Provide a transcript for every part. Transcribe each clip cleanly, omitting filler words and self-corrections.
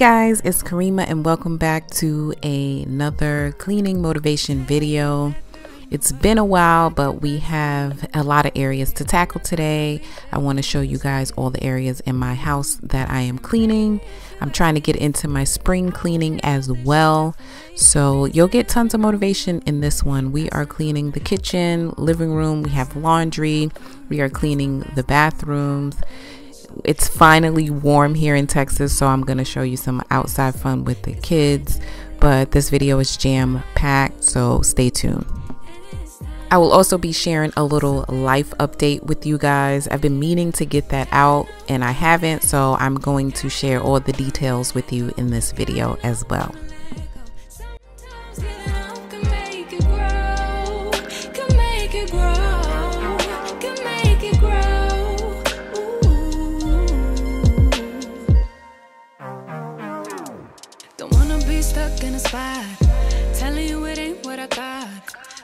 Guys, it's Kerima and welcome back to another cleaning motivation video. It's been a while, but we have a lot of areas to tackle today. I want to show you guys all the areas in my house that I am cleaning. I'm trying to get into my spring cleaning as well, so you'll get tons of motivation in this one. We are cleaning the kitchen, living room, we have laundry, we are cleaning the bathrooms. It's finally warm here in Texas, so I'm going to show you some outside fun with the kids, but this video is jam-packed, so stay tuned. I will also be sharing a little life update with you guys. I've been meaning to get that out and I haven't, so I'm going to share all the details with you in this video as well. Stuck in a spot, telling you it ain't what I got.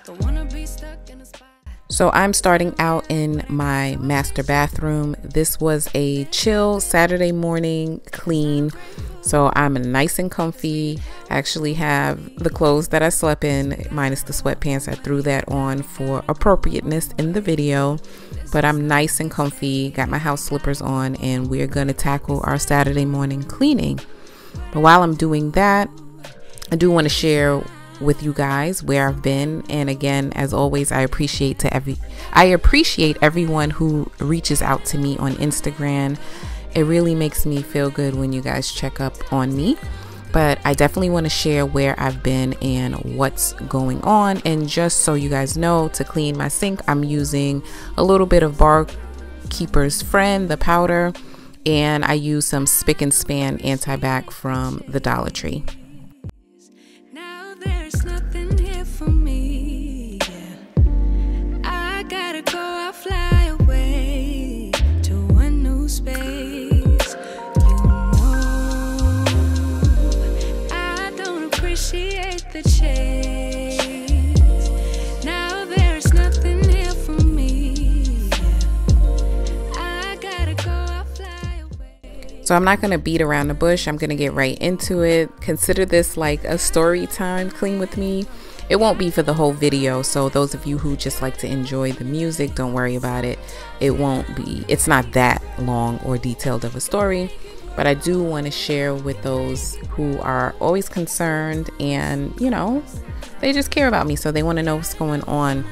Don't wanna be stuck in a spot. So I'm starting out in my master bathroom. This was a chill Saturday morning clean, so I'm nice and comfy. I actually have the clothes that I slept in minus the sweatpants. I threw that on for appropriateness in the video, but I'm nice and comfy, got my house slippers on, and we're gonna tackle our Saturday morning cleaning. But while I'm doing that, I do want to share with you guys where I've been, and again, as always, I appreciate everyone who reaches out to me on Instagram. It really makes me feel good when you guys check up on me, but I definitely want to share where I've been and what's going on. And just so you guys know, to clean my sink, I'm using a little bit of Barkeeper's Friend, the powder, and I use some Spick and Span anti-bac from the Dollar Tree. There's nothing here for me. I gotta go, I'll fly away to a new space. You know, I don't appreciate the chase. Now there's nothing here for me. I gotta go, I'll fly away. So I'm not going to beat around the bush. I'm going to get right into it. Consider this like a story time clean with me. It won't be for the whole video, so those of you who just like to enjoy the music, don't worry about it. It's not that long or detailed of a story, but I do want to share with those who are always concerned and, you know, they just care about me, so they want to know what's going on.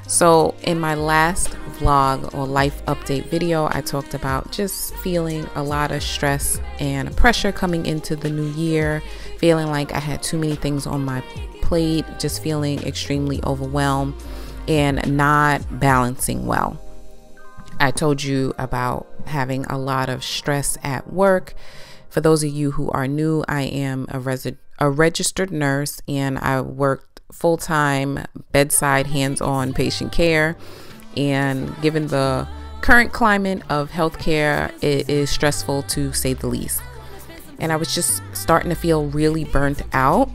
So in my last vlog or life update video, I talked about just feeling a lot of stress and pressure coming into the new year, feeling like I had too many things on my plate, just feeling extremely overwhelmed and not balancing well. I told you about having a lot of stress at work. For those of you who are new, I am a registered nurse, and I worked full-time bedside hands-on patient care, and given the current climate of healthcare, it is stressful to say the least. And I was just starting to feel really burnt out,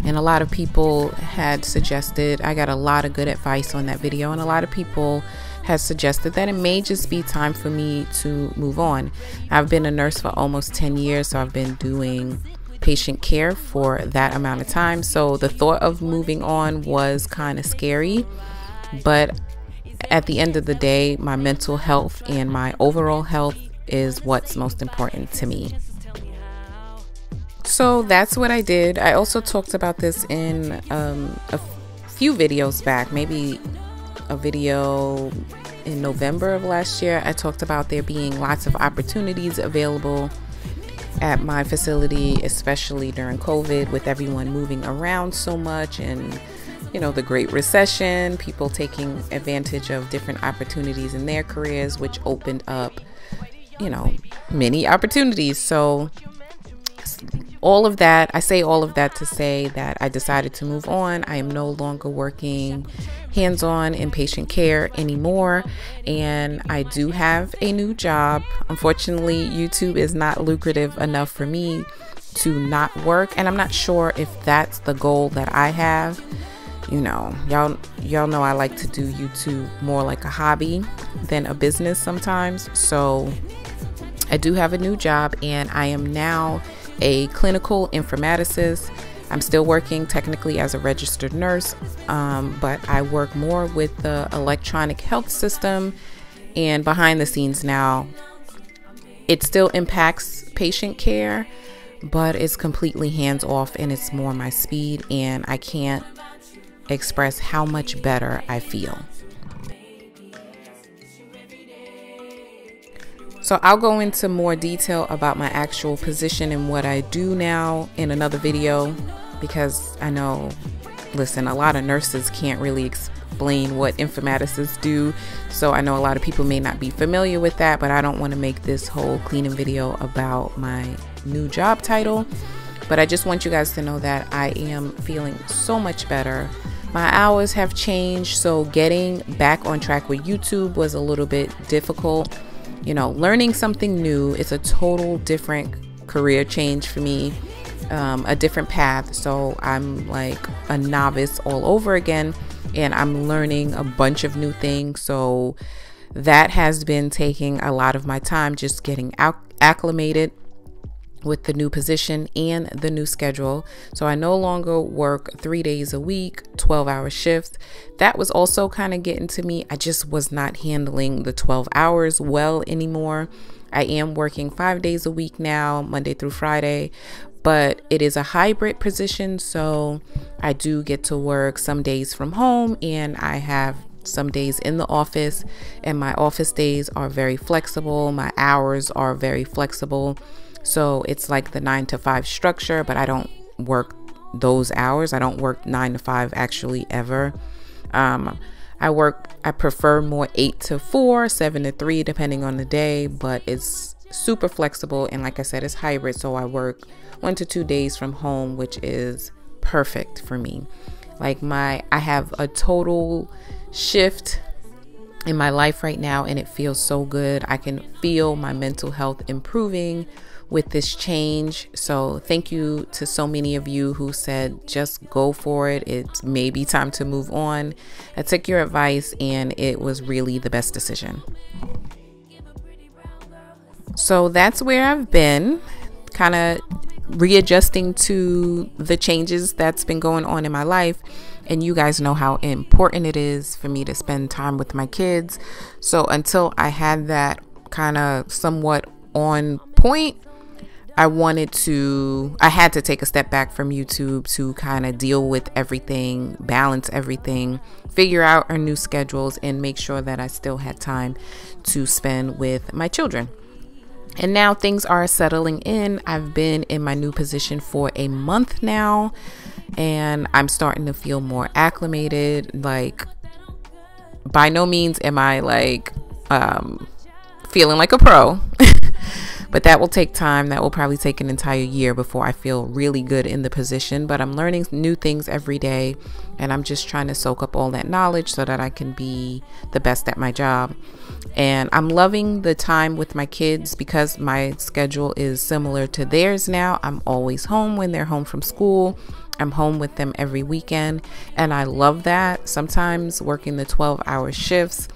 and a lot of people had suggested, I got a lot of good advice on that video, and a lot of people had suggested that it may just be time for me to move on. I've been a nurse for almost 10 years, so I've been doing patient care for that amount of time, so the thought of moving on was kind of scary. But at the end of the day, my mental health and my overall health is what's most important to me. So that's what I did. I also talked about this in a few videos back, maybe a video in November of last year. I talked about there being lots of opportunities available at my facility, especially during COVID, with everyone moving around so much, and you know, the Great Recession, people taking advantage of different opportunities in their careers, which opened up, you know, many opportunities. So all of that, I say all of that to say that I decided to move on. I am no longer working hands-on in patient care anymore, and I do have a new job. Unfortunately, YouTube is not lucrative enough for me to not work, and I'm not sure if that's the goal that I have. You know, y'all know I like to do YouTube more like a hobby than a business sometimes. So I do have a new job, and I am now a clinical informaticist. I'm still working technically as a registered nurse, but I work more with the electronic health system and behind the scenes now. It still impacts patient care, but it's completely hands off and it's more my speed, and I can't express how much better I feel. So I'll go into more detail about my actual position and what I do now in another video, because I know, listen, a lot of nurses can't really explain what informaticists do. So I know a lot of people may not be familiar with that, but I don't want to make this whole cleaning video about my new job title. But I just want you guys to know that I am feeling so much better. My hours have changed, so getting back on track with YouTube was a little bit difficult. You know, learning something new is a total different career change for me, a different path. So I'm like a novice all over again, and I'm learning a bunch of new things. So that has been taking a lot of my time, just getting acclimated with the new position and the new schedule. So I no longer work 3 days a week, 12-hour shifts. That was also kind of getting to me. I just was not handling the 12 hours well anymore. I am working 5 days a week now, Monday through Friday, but it is a hybrid position. So I do get to work some days from home, and I have some days in the office, and my office days are very flexible. My hours are very flexible. So it's like the 9 to 5 structure, but I don't work those hours. I don't work 9 to 5 actually ever. I prefer more 8 to 4, 7 to 3, depending on the day, but it's super flexible. And like I said, it's hybrid. So I work 1 to 2 days from home, which is perfect for me. Like I have a total shift in my life right now, and it feels so good. I can feel my mental health improving with this change. So thank you to so many of you who said just go for it, it's maybe time to move on. I took your advice, and it was really the best decision. So that's where I've been, kind of readjusting to the changes that's been going on in my life. And you guys know how important it is for me to spend time with my kids. So until I had that kind of somewhat on point, I had to take a step back from YouTube to kind of deal with everything, balance everything, figure out our new schedules, and make sure that I still had time to spend with my children. And now things are settling in. I've been in my new position for a month now, and I'm starting to feel more acclimated. Like, by no means am I like feeling like a pro. But that will take time. That will probably take an entire year before I feel really good in the position. But I'm learning new things every day, and I'm just trying to soak up all that knowledge so that I can be the best at my job. And I'm loving the time with my kids because my schedule is similar to theirs now. I'm always home when they're home from school. I'm home with them every weekend, and I love that. Sometimes working the 12-hour shifts,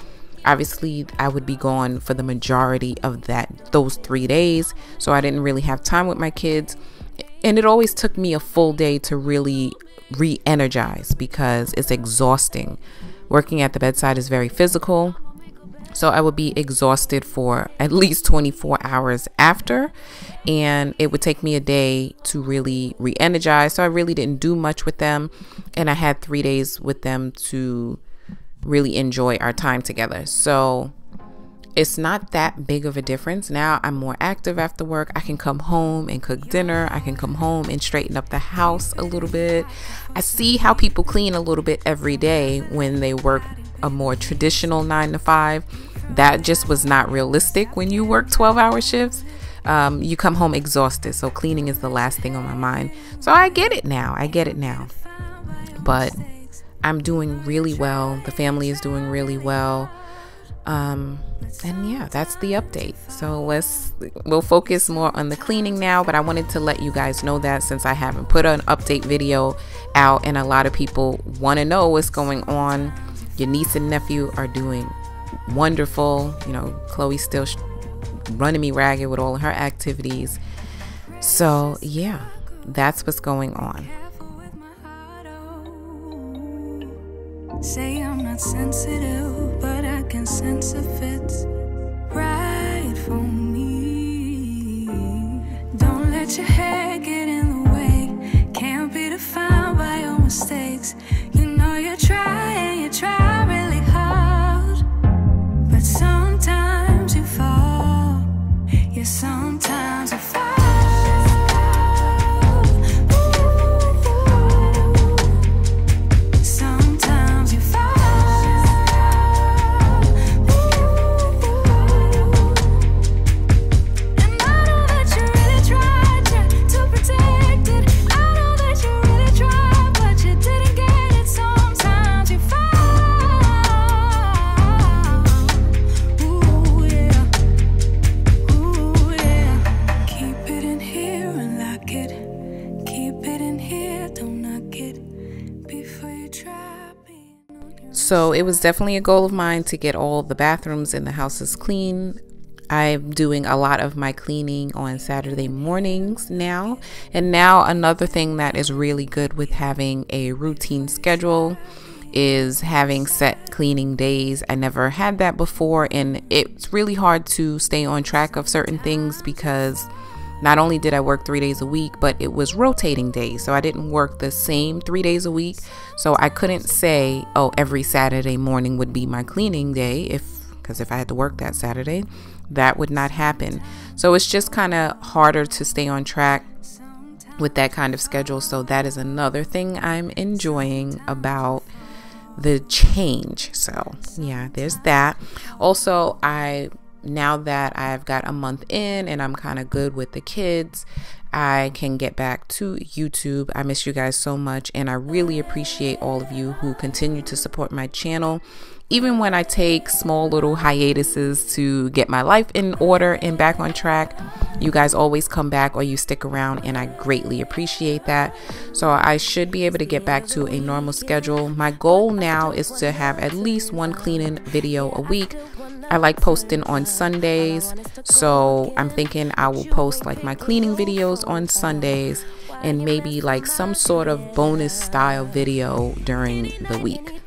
obviously I would be gone for the majority of those 3 days, so I didn't really have time with my kids, and it always took me a full day to really re-energize because it's exhausting. Working at the bedside is very physical, so I would be exhausted for at least 24 hours after, and it would take me a day to really re-energize. So I really didn't do much with them, and I had 3 days with them to really enjoy our time together. So it's not that big of a difference. Now I'm more active after work. I can come home and cook dinner. I can come home and straighten up the house a little bit. I see how people clean a little bit every day when they work a more traditional 9 to 5. That just was not realistic when you work 12-hour shifts. You come home exhausted, so cleaning is the last thing on my mind. So I get it now. But I'm doing really well. The family is doing really well. And yeah, that's the update. So we'll focus more on the cleaning now, but I wanted to let you guys know that since I haven't put an update video out, and a lot of people want to know what's going on. Your niece and nephew are doing wonderful. You know, Chloe's still running me ragged with all of her activities. So yeah, that's what's going on. Say I'm not sensitive, but I can sense if it's right for me. Don't let your hair get in the way. Can't be defined by your mistakes. You know you try really hard, but sometimes you fall. Yeah, sometimes you fall. So it was definitely a goal of mine to get all the bathrooms in the houses clean. I'm doing a lot of my cleaning on Saturday mornings now. And now another thing that is really good with having a routine schedule is having set cleaning days. I never had that before, and it's really hard to stay on track of certain things because not only did I work 3 days a week, but it was rotating days. So I didn't work the same 3 days a week. So I couldn't say, oh, every Saturday morning would be my cleaning day, because if I had to work that Saturday, that would not happen. So it's just kind of harder to stay on track with that kind of schedule. So that is another thing I'm enjoying about the change. So yeah, there's that. Also, now that I've got a month in and I'm kind of good with the kids, I can get back to YouTube. I miss you guys so much, and I really appreciate all of you who continue to support my channel. Even when I take small little hiatuses to get my life in order and back on track, you guys always come back or you stick around, and I greatly appreciate that. So I should be able to get back to a normal schedule. My goal now is to have at least one cleaning video a week. I like posting on Sundays, so I'm thinking I will post like my cleaning videos on Sundays and maybe like some sort of bonus style video during the week.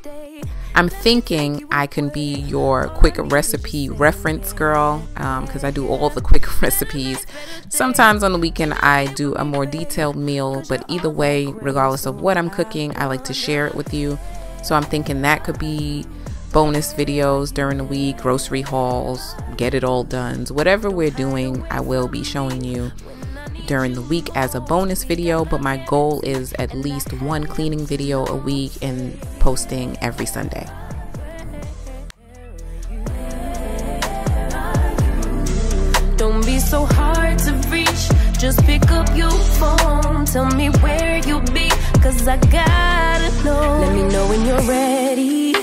I'm thinking I can be your quick recipe reference girl, because I do all the quick recipes. Sometimes on the weekend I do a more detailed meal, but either way, regardless of what I'm cooking, I like to share it with you. So I'm thinking that could be bonus videos during the week, grocery hauls, get it all done. Whatever we're doing, I will be showing you during the week as a bonus video, but my goal is at least one cleaning video a week and posting every Sunday. Don't be so hard to reach, just pick up your phone, tell me where you be, cause I gotta know. Let me know when you're ready,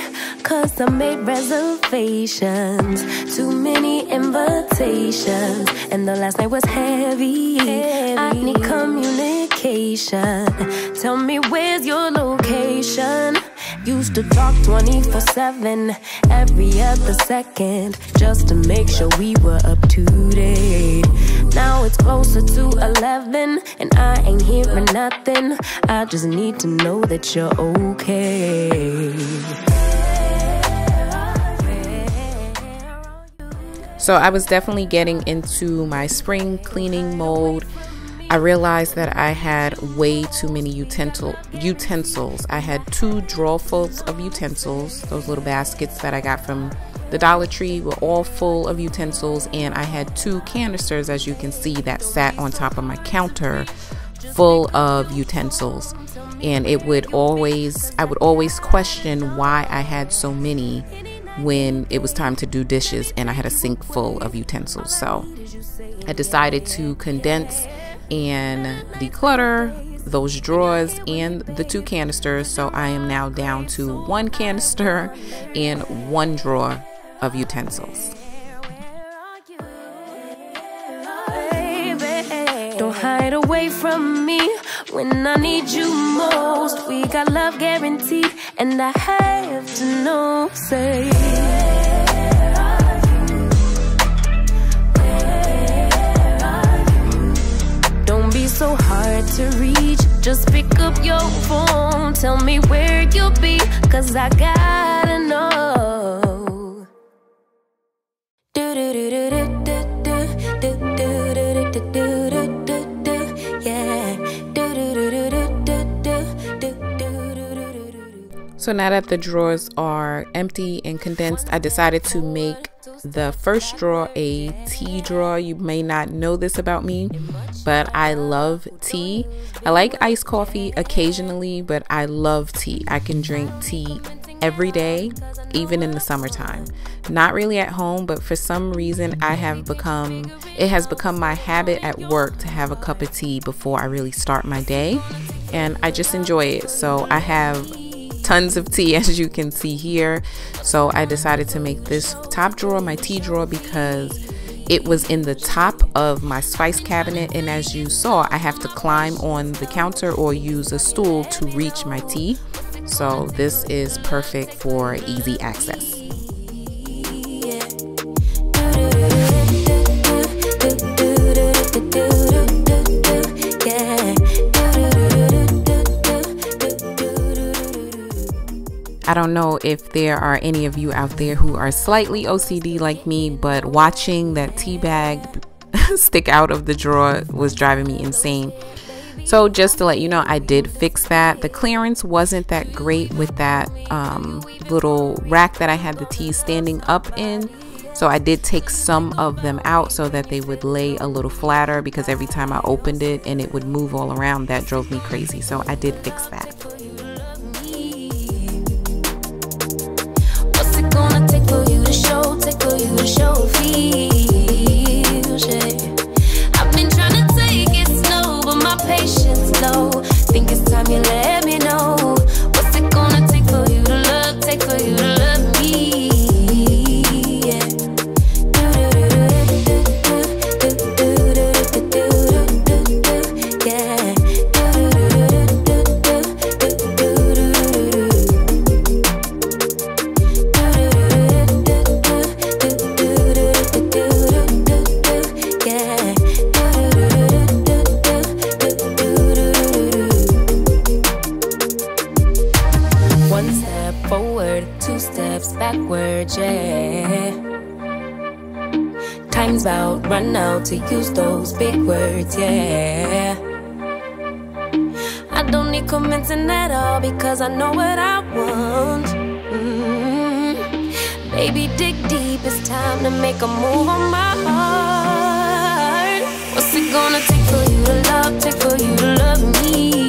cause I made reservations, too many invitations, and the last night was heavy. I need communication, tell me where's your location. Used to talk 24/7, every other second, just to make sure we were up to date. Now it's closer to 11 and I ain't hearing nothing. I just need to know that you're okay. So I was definitely getting into my spring cleaning mode. I realized that I had way too many utensils. I had 2 drawerfuls of utensils. Those little baskets that I got from the Dollar Tree were all full of utensils, and I had 2 canisters, as you can see, that sat on top of my counter full of utensils. And I would always question why I had so many when it was time to do dishes and I had a sink full of utensils. So I decided to condense and declutter those drawers and the 2 canisters. So I am now down to 1 canister and 1 drawer of utensils. Don't hide away from me when I need you most. We got love guaranteed, and I have to know, say, don't Just pick up your phone, tell me where you'll be, 'cause I gotta know. So now that the drawers are empty and condensed, I decided to make the first drawer a tea drawer. You may not know this about me, but I love tea. I like iced coffee occasionally, but I love tea. I can drink tea every day, even in the summertime. Not really at home, but for some reason it has become my habit at work to have a cup of tea before I really start my day, and I just enjoy it. So I have tons of tea, as you can see here. So I decided to make this top drawer my tea drawer because it was in the top of my spice cabinet, and as you saw, I have to climb on the counter or use a stool to reach my tea. So this is perfect for easy access. I don't know if there are any of you out there who are slightly OCD like me, but watching that tea bag stick out of the drawer was driving me insane. So just to let you know, I did fix that. The clearance wasn't that great with that little rack that I had the tea standing up in. So I did take some of them out so that they would lay a little flatter, because every time I opened it and it would move all around, that drove me crazy. So I did fix that. Take for you to show feels, yeah. I've been trying to take it slow, but my patience low. Think it's time you let me know. What's it gonna take for you to love? Take for you to love me, yeah. Backwards, yeah. Time's out, run out to use those big words, yeah. I don't need commenting at all, because I know what I want. Baby, dig deep, it's time to make a move on my heart. What's it gonna take for you to love? Take for you to love me.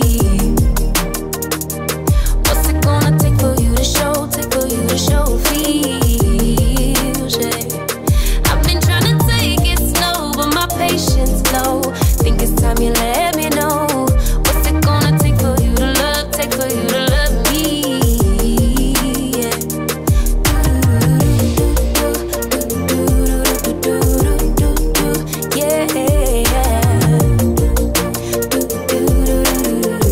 What's it gonna take for you to show? Take for you to show feels, yeah. I've been trying to take it slow, but my patience low. Think it's time you let me know. What's it gonna take for you to love? Take for you to love me, yeah. Yeah.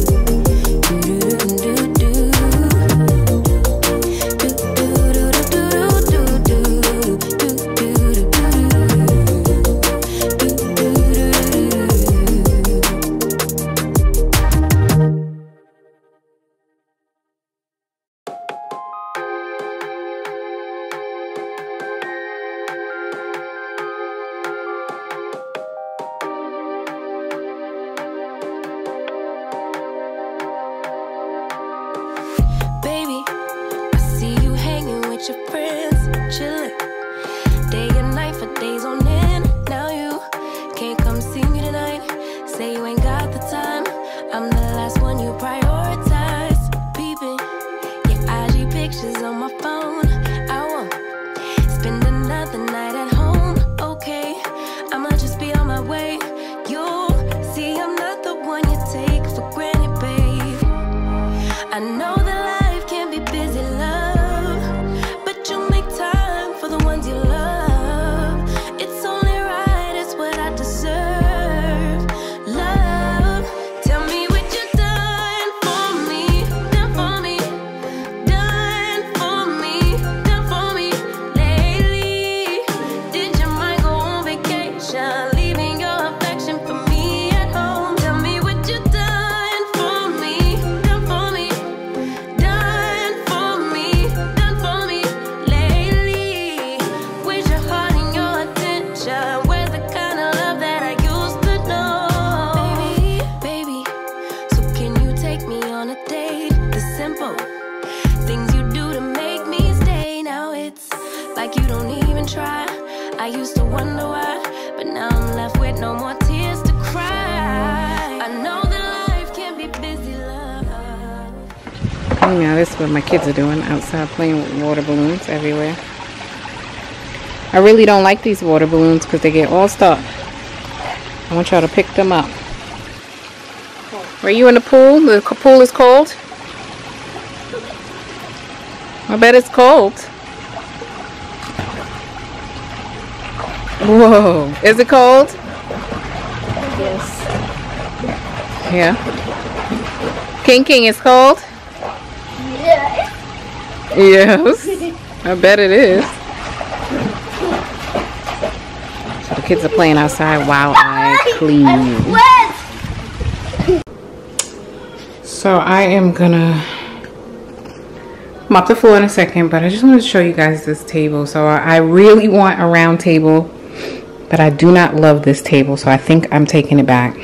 I used to wonder why, but now I'm left with no more tears to cry. I know that life can be busy, love. Now this is what my kids are doing outside, playing with water balloons everywhere. I really don't like these water balloons because they get all stuck. I want y'all to pick them up. Were you in the pool? The pool is cold? I bet it's cold. Whoa. Is it cold? Yes. Yeah. King, it's cold? Yes. Yes. I bet it is. So the kids are playing outside while I clean. So I am gonna mop the floor in a second, but I just wanted to show you guys this table. So I really want a round table, but I do not love this table, so I think I'm taking it back.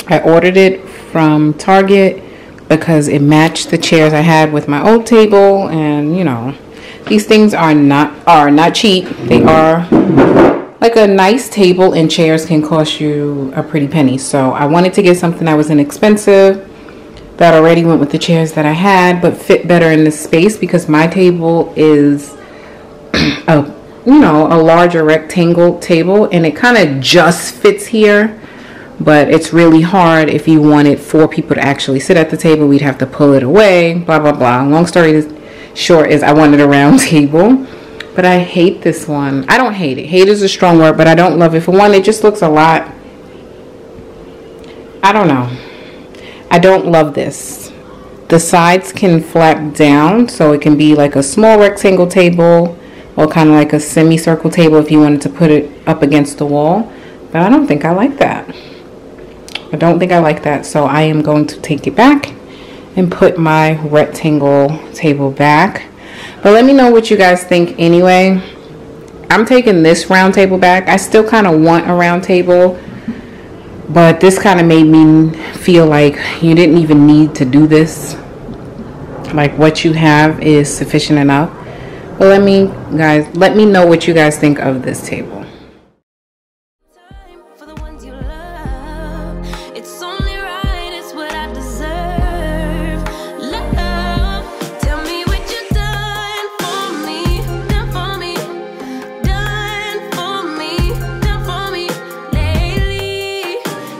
I ordered it from Target because it matched the chairs I had with my old table, and you know, these things are not cheap. They are like a nice table, and chairs can cost you a pretty penny. So I wanted to get something that was inexpensive, that already went with the chairs that I had, but fit better in this space, because my table is a larger rectangle table, and it kind of just fits here, but it's really hard if you wanted 4 people to actually sit at the table. We'd have to pull it away, blah blah blah. Long story short is I wanted a round table, but I hate this one. I don't hate it. Hate is a strong word, but I don't love it. For one, it just looks a lot, I don't know. I don't love this. The sides can flap down, so it can be like a small rectangle table, or kind of like a semicircle table if you wanted to put it up against the wall. But I don't think I like that. I don't think I like that. So I am going to take it back and put my rectangle table back. But let me know what you guys think anyway. I'm taking this round table back. I still kind of want a round table, but this kind of made me feel like you didn't even need to do this. Like what you have is sufficient enough. But let me know what you guys think of this table. For the ones you love, it's only right, it's what I deserve. Love, tell me what you done for me, done for me, done for me, done for me lately.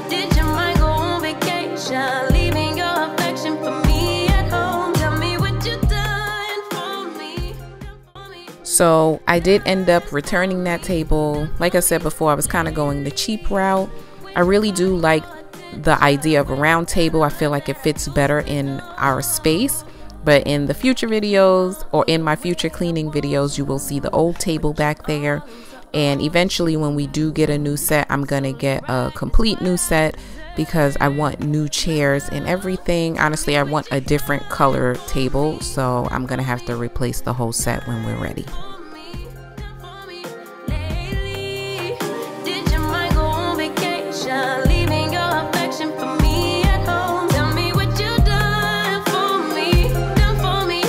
Did your mind go on vacation, leaving your affection for me at home? Tell me what you done for me, done for me. So I did end up returning that table. Like I said before, I was kind of going the cheap route. I really do like the idea of a round table. I feel like it fits better in our space. But in the future videos, or in my future cleaning videos, you will see the old table back there. And eventually when we do get a new set, I'm gonna get a complete new set, because I want new chairs and everything. Honestly, I want a different color table, so I'm gonna have to replace the whole set when we're ready. Did your mind go on vacation, leaving your affection for me at home? Tell me what you done for me, done for me,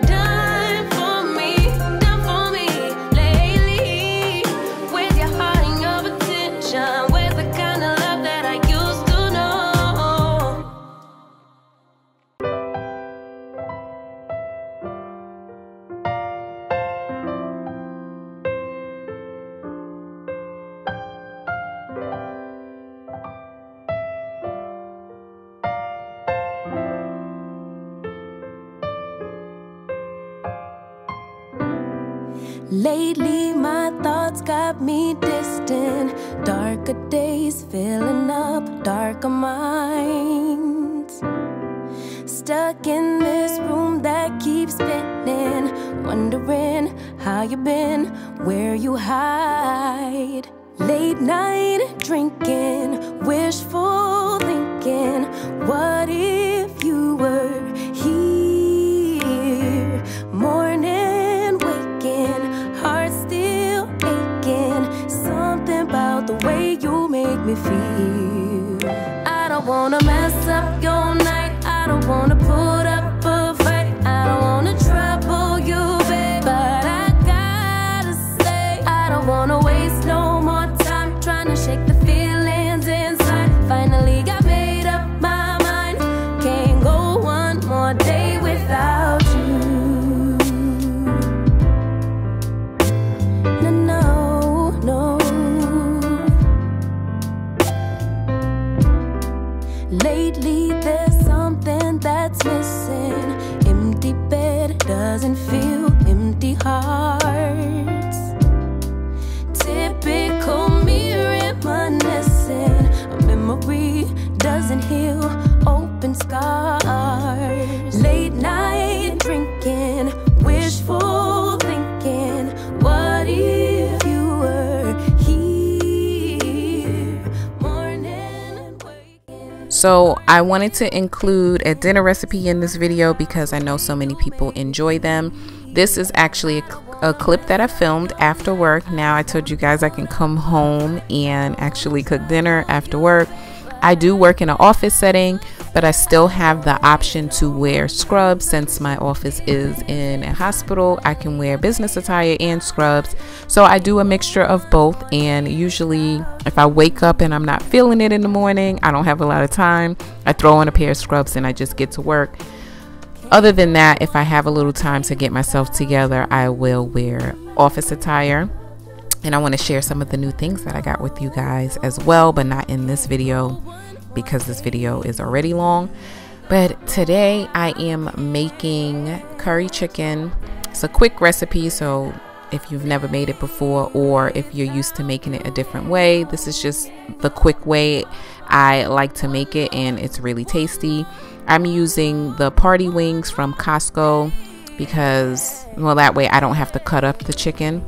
done for me, done for me lately. Where's your heart and your attention? Where's the kind of love that I used to know? Lately my thoughts got me distant, darker days filling up darker minds. Stuck in this room that keeps spinning, wondering how you been, where you hide. Late night drinking, wishful thinking, what if you were here? Morning waking, heart still aching, something about the way you make me feel. I don't wanna mess up your night, I don't wanna put up a fight, I don't wanna trouble you, babe, but I gotta say, I don't wanna shake the feelings inside. Finally got made up my mind. Can't go one more day without you. No, no, no. Lately there's something that's missing. Empty bed doesn't feel empty hearts. Typical me reminiscing. A memory doesn't heal open scars. Late night drinking, wishful thinking. What if you were here? Morning and waking. So I wanted to include a dinner recipe in this video because I know so many people enjoy them. This is actually a clip that I filmed after work. Now I told you guys I can come home and actually cook dinner after work. I do work in an office setting, but I still have the option to wear scrubs. Since my office is in a hospital, I can wear business attire and scrubs. So I do a mixture of both, and usually if I wake up and I'm not feeling it in the morning, I don't have a lot of time, I throw on a pair of scrubs and I just get to work. Other than that, if I have a little time to get myself together, I will wear office attire. And I want to share some of the new things that I got with you guys as well, but not in this video because this video is already long. But today I am making curry chicken. It's a quick recipe, so if you've never made it before, or if you're used to making it a different way, this is just the quick way I like to make it, and it's really tasty. I'm using the party wings from Costco because, well, that way I don't have to cut up the chicken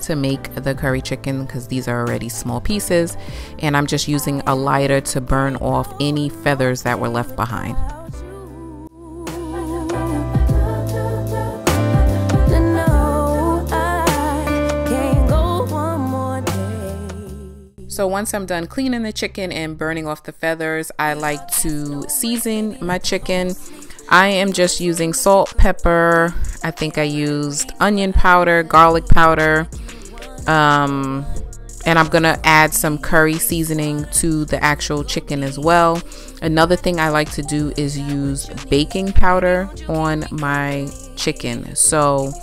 to make the curry chicken because these are already small pieces, and I'm just using a lighter to burn off any feathers that were left behind. So once I'm done cleaning the chicken and burning off the feathers, I like to season my chicken. I am just using salt, pepper. I think I used onion powder, garlic powder, and I'm gonna add some curry seasoning to the actual chicken as well. Another thing I like to do is use baking powder on my chicken. So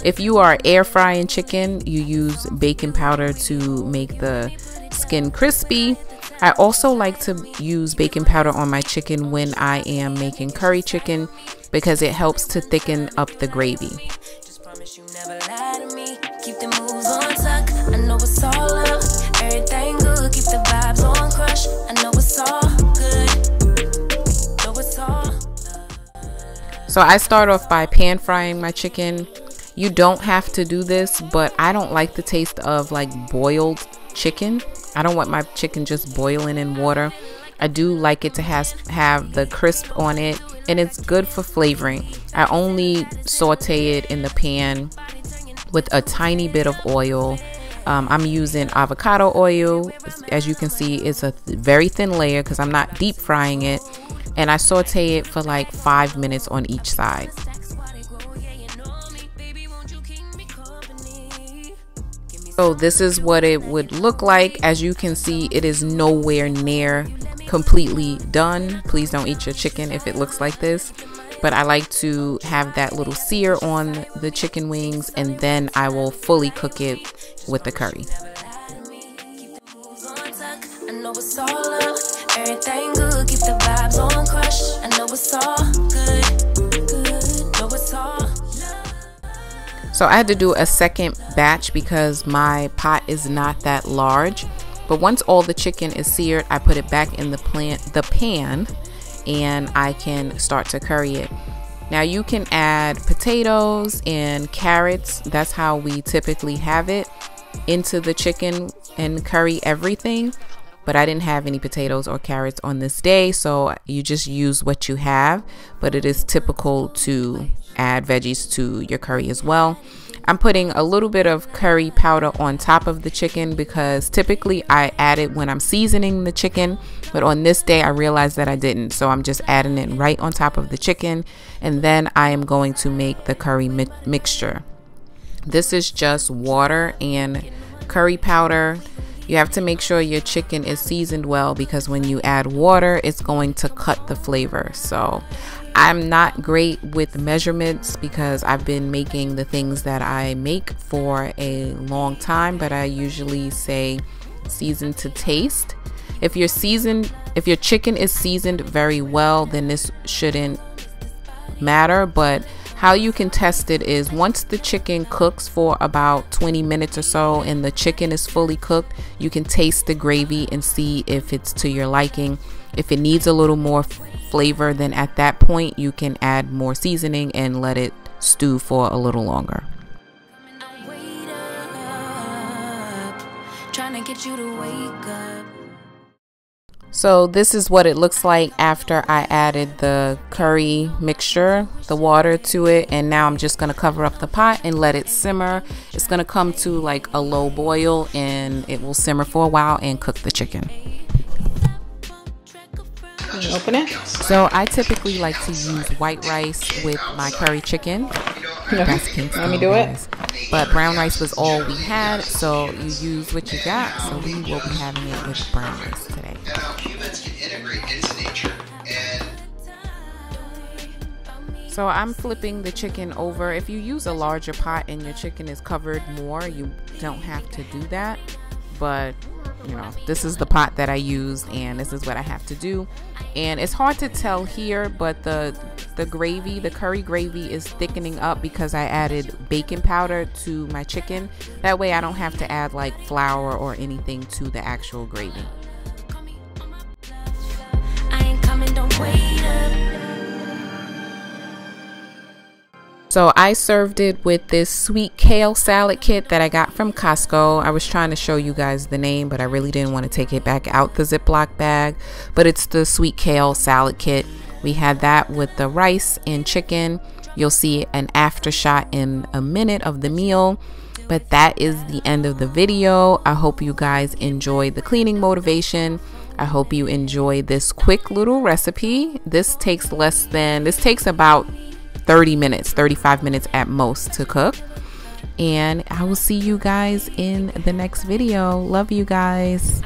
if you are air frying chicken, you use baking powder to make the skin crispy. I also like to use baking powder on my chicken when I am making curry chicken because it helps to thicken up the gravy. Just promise you never lie to me. Keep the moves on tuck. I know it's all love. Everything good. Keep the vibes on crush. I know it's all good. Know it's all love. So I start off by pan frying my chicken. You don't have to do this, but I don't like the taste of like boiled chicken. I don't want my chicken just boiling in water. I do like it to have the crisp on it, and it's good for flavoring. I only saute it in the pan with a tiny bit of oil. I'm using avocado oil. As you can see, it's a very thin layer because I'm not deep frying it, and I saute it for like 5 minutes on each side. So this is what it would look like. As you can see, it is nowhere near completely done. Please don't eat your chicken if it looks like this. But I like to have that little sear on the chicken wings, and then I will fully cook it with the curry. I know it's all love. Everything good. Keep the vibes on crush. I know it's all good. Know it's all love. So I had to do a second batch because my pot is not that large. But once all the chicken is seared, I put it back in the pan, and I can start to curry it. Now you can add potatoes and carrots. That's how we typically have it, into the chicken and curry everything. But I didn't have any potatoes or carrots on this day, so you just use what you have. But it is typical to add veggies to your curry as well. I'm putting a little bit of curry powder on top of the chicken because typically I add it when I'm seasoning the chicken, but on this day I realized that I didn't, so I'm just adding it right on top of the chicken, and then I am going to make the curry mixture. This is just water and curry powder. You have to make sure your chicken is seasoned well, because when you add water, it's going to cut the flavor. So I'm not great with measurements because I've been making the things that I make for a long time, but I usually say season to taste. If your chicken is seasoned very well, then this shouldn't matter. But how you can test it is once the chicken cooks for about 20 minutes or so and the chicken is fully cooked, you can taste the gravy and see if it's to your liking. If it needs a little more flavor, then at that point you can add more seasoning and let it stew for a little longer. Trying to get you to wake up. So this is what it looks like after I added the curry mixture, the water to it, and now I'm just going to cover up the pot and let it simmer. It's going to come to like a low boil and it will simmer for a while and cook the chicken. Can you open it? So I typically like to use white rice with my curry chicken. That's Kingston, Let me do it. But brown rice was all we had, so you use what you got. So we will be having it with brown rice today. So I'm flipping the chicken over. If you use a larger pot and your chicken is covered more, you don't have to do that. But you know, this is the pot that I used and this is what I have to do. And it's hard to tell here, but the gravy, the curry gravy is thickening up because I added baking powder to my chicken. That way I don't have to add like flour or anything to the actual gravy. I ain't coming, don't wait up. So I served it with this sweet kale salad kit that I got from Costco. I was trying to show you guys the name, but I really didn't want to take it back out the Ziploc bag. But it's the sweet kale salad kit. We had that with the rice and chicken. You'll see an after shot in a minute of the meal. But that is the end of the video. I hope you guys enjoyed the cleaning motivation. I hope you enjoy this quick little recipe. This takes about 30 minutes, 35 minutes at most to cook. And I will see you guys in the next video. Love you guys.